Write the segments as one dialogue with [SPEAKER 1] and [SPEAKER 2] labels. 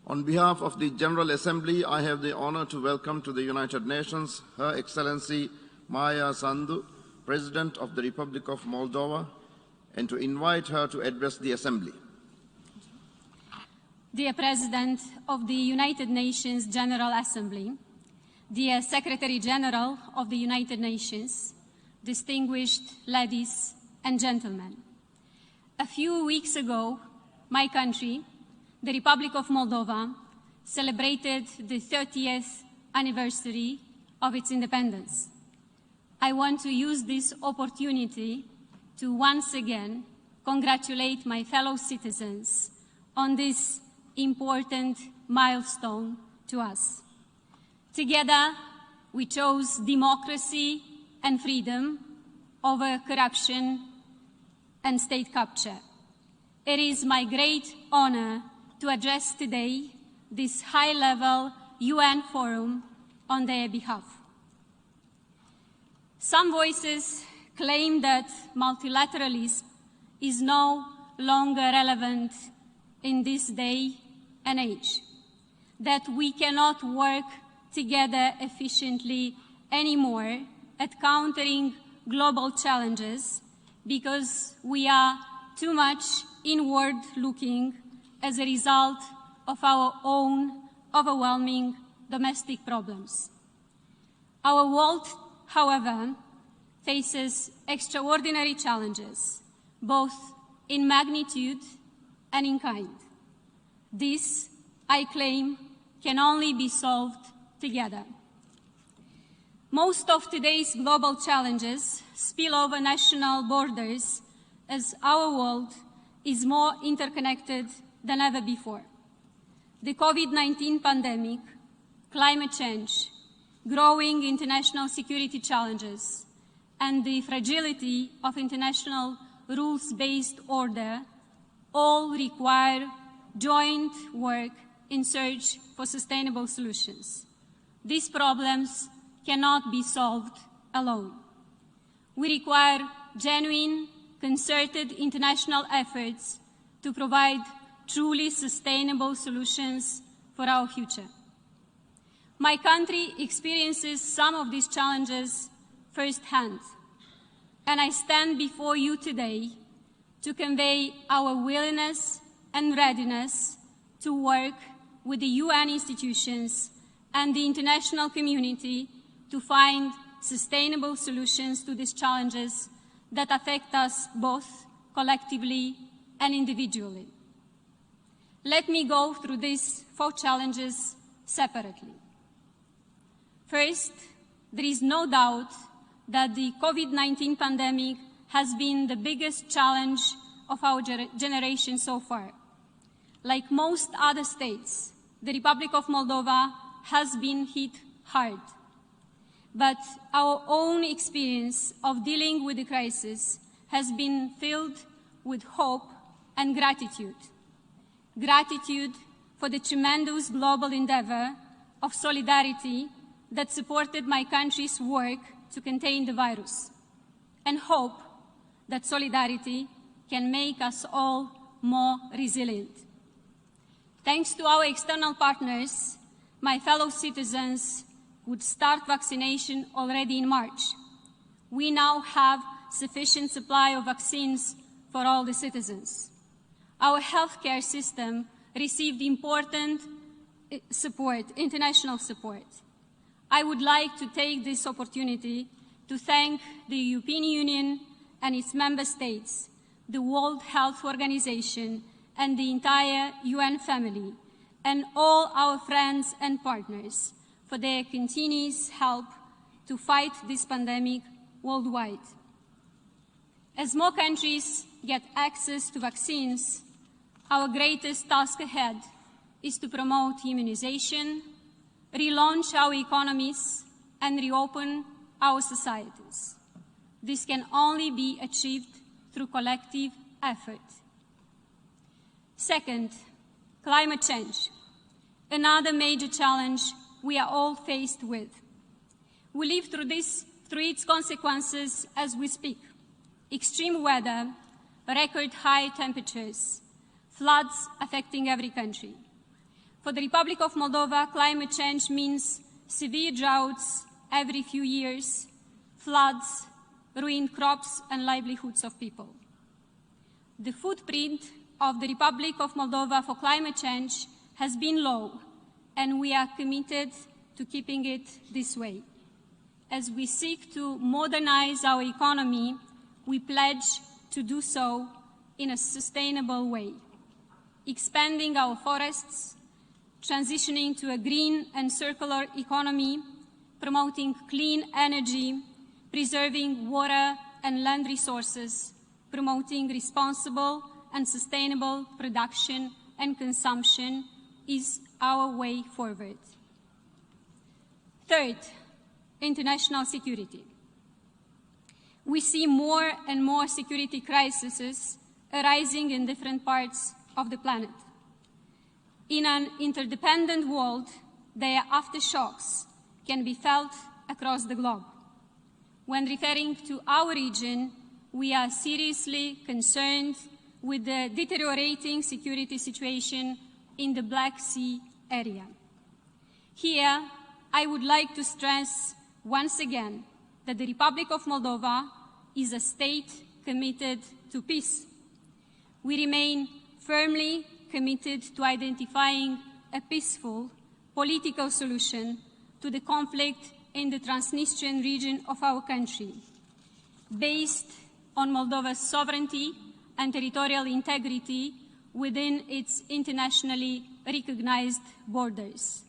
[SPEAKER 1] On behalf of the General Assembly, I have the honor to welcome to the United Nations Her Excellency Maia Sandu, President of the Republic of Moldova, and to invite her to address the Assembly.
[SPEAKER 2] Dear President of the United Nations General Assembly, dear Secretary General of the United Nations, distinguished ladies and gentlemen. A few weeks ago, my country, the Republic of Moldova, celebrated the 30th anniversary of its independence. I want to use this opportunity to once again congratulate my fellow citizens on this important milestone to us. Together, we chose democracy and freedom over corruption and state capture. It is my great honor to address today this high-level UN forum on their behalf. Some voices claim that multilateralism is no longer relevant in this day and age, that we cannot work together efficiently anymore at countering global challenges because we are too much inward-looking as a result of our own overwhelming domestic problems. Our world, however, faces extraordinary challenges, both in magnitude and in kind. This, I claim, can only be solved together. Most of today's global challenges spill over national borders as our world is more interconnected than ever before. The COVID-19 pandemic, climate change, growing international security challenges, and the fragility of international rules-based order all require joint work in search for sustainable solutions. These problems cannot be solved alone. We require genuine, concerted international efforts to provide truly sustainable solutions for our future. My country experiences some of these challenges firsthand, and I stand before you today to convey our willingness and readiness to work with the UN institutions and the international community to find sustainable solutions to these challenges that affect us both collectively and individually. Let me go through these 4 challenges separately. First, there is no doubt that the COVID-19 pandemic has been the biggest challenge of our generation so far. Like most other states, the Republic of Moldova has been hit hard. But our own experience of dealing with the crisis has been filled with hope and gratitude. Gratitude for the tremendous global endeavor of solidarity that supported my country's work to contain the virus, and hope that solidarity can make us all more resilient. Thanks to our external partners, my fellow citizens would start vaccination already in March. We now have sufficient supply of vaccines for all the citizens. Our healthcare system received important support, international support. I would like to take this opportunity to thank the European Union and its member states, the World Health Organization, and the entire UN family, and all our friends and partners for their continuous help to fight this pandemic worldwide. As more countries get access to vaccines, our greatest task ahead is to promote immunization, relaunch our economies, and reopen our societies. This can only be achieved through collective effort. Second, climate change, another major challenge we are all faced with. We live through its consequences as we speak. Extreme weather, record high temperatures, floods affecting every country. For the Republic of Moldova, climate change means severe droughts every few years, floods, ruined crops and livelihoods of people. The footprint of the Republic of Moldova for climate change has been low, and we are committed to keeping it this way. As we seek to modernize our economy, we pledge to do so in a sustainable way, expanding our forests, transitioning to a green and circular economy, promoting clean energy, preserving water and land resources, promoting responsible and sustainable production and consumption is our way forward. Third, international security. We see more and more security crises arising in different parts of the planet. In an interdependent world, their aftershocks can be felt across the globe. When referring to our region, we are seriously concerned with the deteriorating security situation in the Black Sea area. Here, I would like to stress once again that the Republic of Moldova is a state committed to peace. We remain firmly committed to identifying a peaceful political solution to the conflict in the Transnistrian region of our country, based on Moldova's sovereignty and territorial integrity within its internationally recognized borders.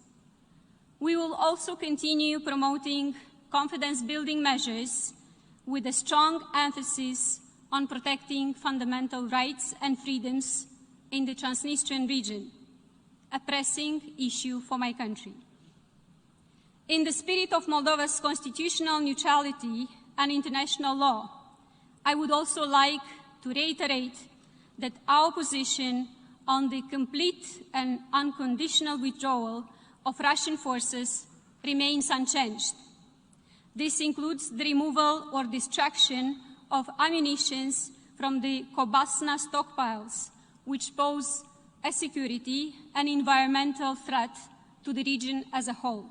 [SPEAKER 2] We will also continue promoting confidence-building measures with a strong emphasis on protecting fundamental rights and freedoms in the Transnistrian region, a pressing issue for my country. In the spirit of Moldova's constitutional neutrality and international law, I would also like to reiterate that our position on the complete and unconditional withdrawal of Russian forces remains unchanged. This includes the removal or destruction of ammunition from the Kobasna stockpiles, which pose a security and environmental threat to the region as a whole.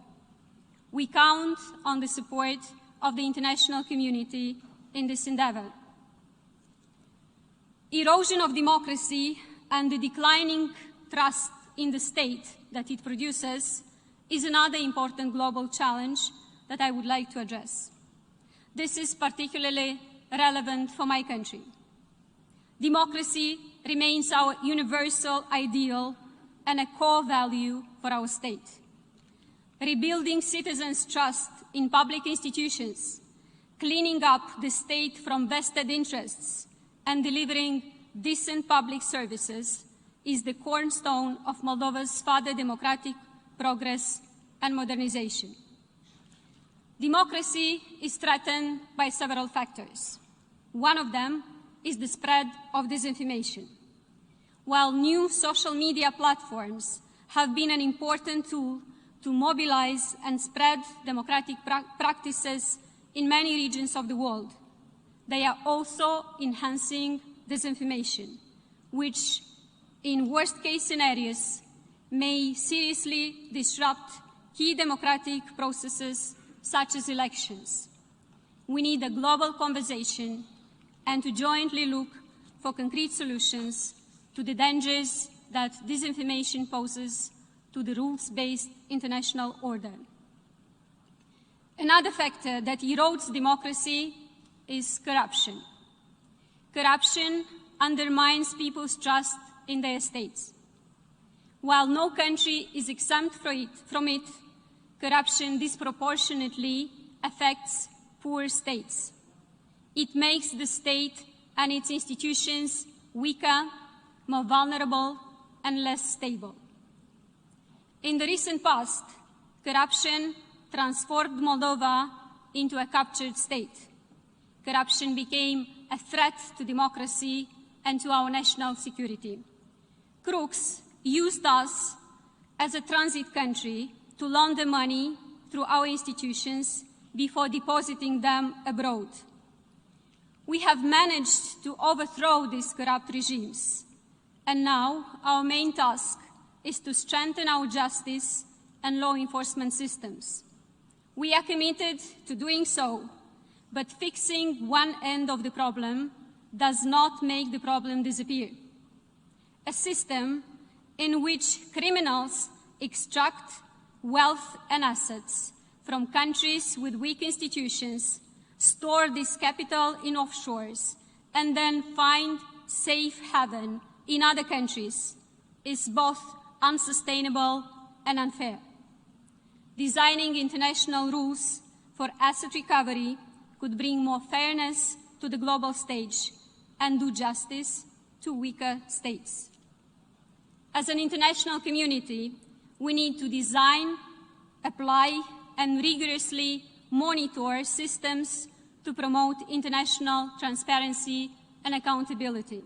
[SPEAKER 2] We count on the support of the international community in this endeavor. Erosion of democracy and the declining trust in the state that it produces is another important global challenge that I would like to address. This is particularly relevant for my country. Democracy remains our universal ideal and a core value for our state. Rebuilding citizens' trust in public institutions, cleaning up the state from vested interests, and delivering decent public services is the cornerstone of Moldova's further democratic progress and modernization. Democracy is threatened by several factors. One of them is the spread of disinformation. While new social media platforms have been an important tool to mobilize and spread democratic practices in many regions of the world, they are also enhancing disinformation, which, in worst-case scenarios, may seriously disrupt key democratic processes such as elections. We need a global conversation and to jointly look for concrete solutions to the dangers that disinformation poses to the rules-based international order. Another factor that erodes democracy is corruption. Corruption undermines people's trust in their states. While no country is exempt from it, corruption disproportionately affects poor states. It makes the state and its institutions weaker, more vulnerable, and less stable. In the recent past, corruption transformed Moldova into a captured state. Corruption became a threat to democracy and to our national security. Crooks used us as a transit country to launder money through our institutions before depositing them abroad. We have managed to overthrow these corrupt regimes, and now our main task is to strengthen our justice and law enforcement systems. We are committed to doing so, but fixing one end of the problem does not make the problem disappear. A system in which criminals extract wealth and assets from countries with weak institutions, store this capital in offshores, and then find safe haven in other countries is both unsustainable and unfair. Designing international rules for asset recovery could bring more fairness to the global stage and do justice to weaker states. As an international community, we need to design, apply, and rigorously monitor systems to promote international transparency and accountability.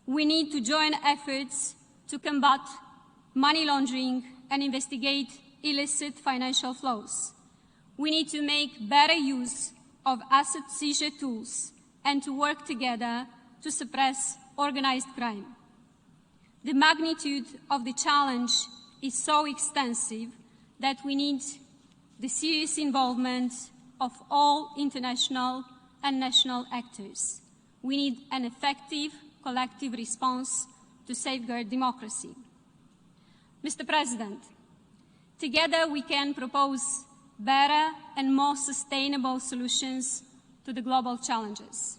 [SPEAKER 2] We need to join efforts to combat money laundering and investigate illicit financial flows. We need to make better use of asset seizure tools and to work together to suppress organized crime. The magnitude of the challenge is so extensive that we need the serious involvement of all international and national actors. We need an effective collective response to safeguard democracy. Mr. President, together we can propose better and more sustainable solutions to the global challenges.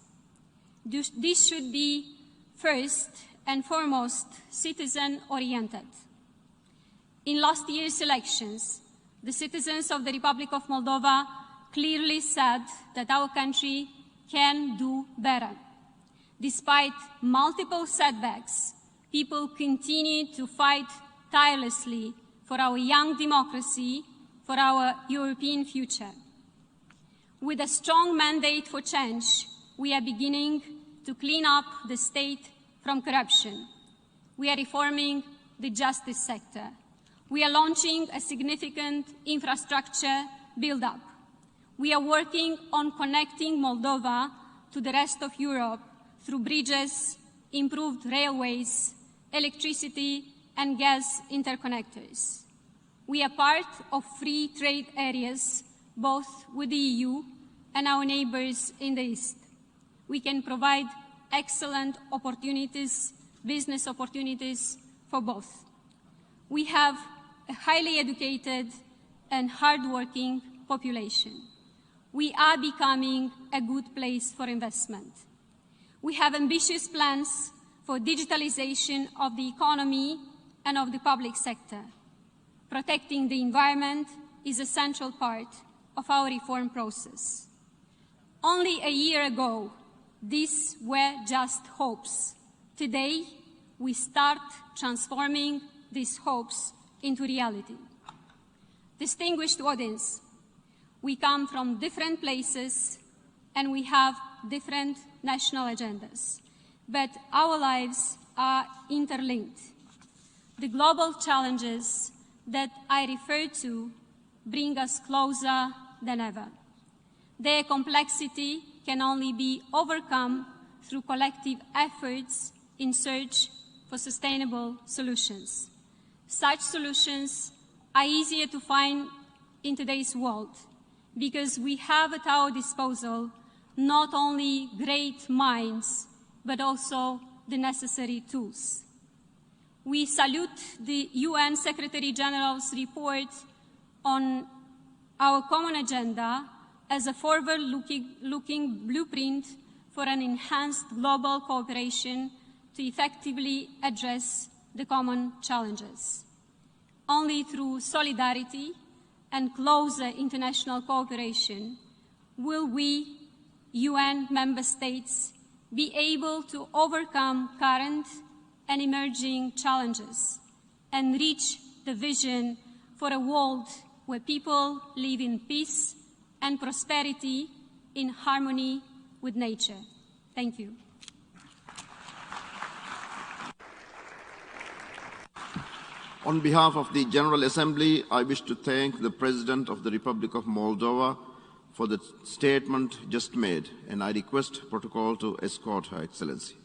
[SPEAKER 2] This should be first and foremost citizen-oriented. In last year's elections, the citizens of the Republic of Moldova clearly said that our country can do better. Despite multiple setbacks, people continue to fight tirelessly for our young democracy, for our European future. With a strong mandate for change, we are beginning to clean up the state from corruption. We are reforming the justice sector. We are launching a significant infrastructure build-up. We are working on connecting Moldova to the rest of Europe through bridges, improved railways, electricity and gas interconnectors. We are part of free trade areas, both with the EU and our neighbors in the East. We can provide excellent opportunities, business opportunities for both. We have a highly educated and hard-working population. We are becoming a good place for investment. We have ambitious plans for digitalization of the economy and of the public sector. Protecting the environment is a central part of our reform process. Only a year ago, these were just hopes. Today, we start transforming these hopes into reality. Distinguished audience, we come from different places and we have different national agendas, but our lives are interlinked. The global challenges that I refer to bring us closer than ever. Their complexity can only be overcome through collective efforts in search for sustainable solutions. Such solutions are easier to find in today's world because we have at our disposal not only great minds, but also the necessary tools. We salute the UN Secretary General's report on our common agenda as a forward-looking blueprint for an enhanced global cooperation to effectively address the common challenges. Only through solidarity and closer international cooperation will we, UN member states, be able to overcome current and emerging challenges and reach the vision for a world where people live in peace and prosperity in harmony with nature. Thank you.
[SPEAKER 1] On behalf of the General Assembly, I wish to thank the President of the Republic of Moldova for the statement just made, and I request protocol to escort Her Excellency.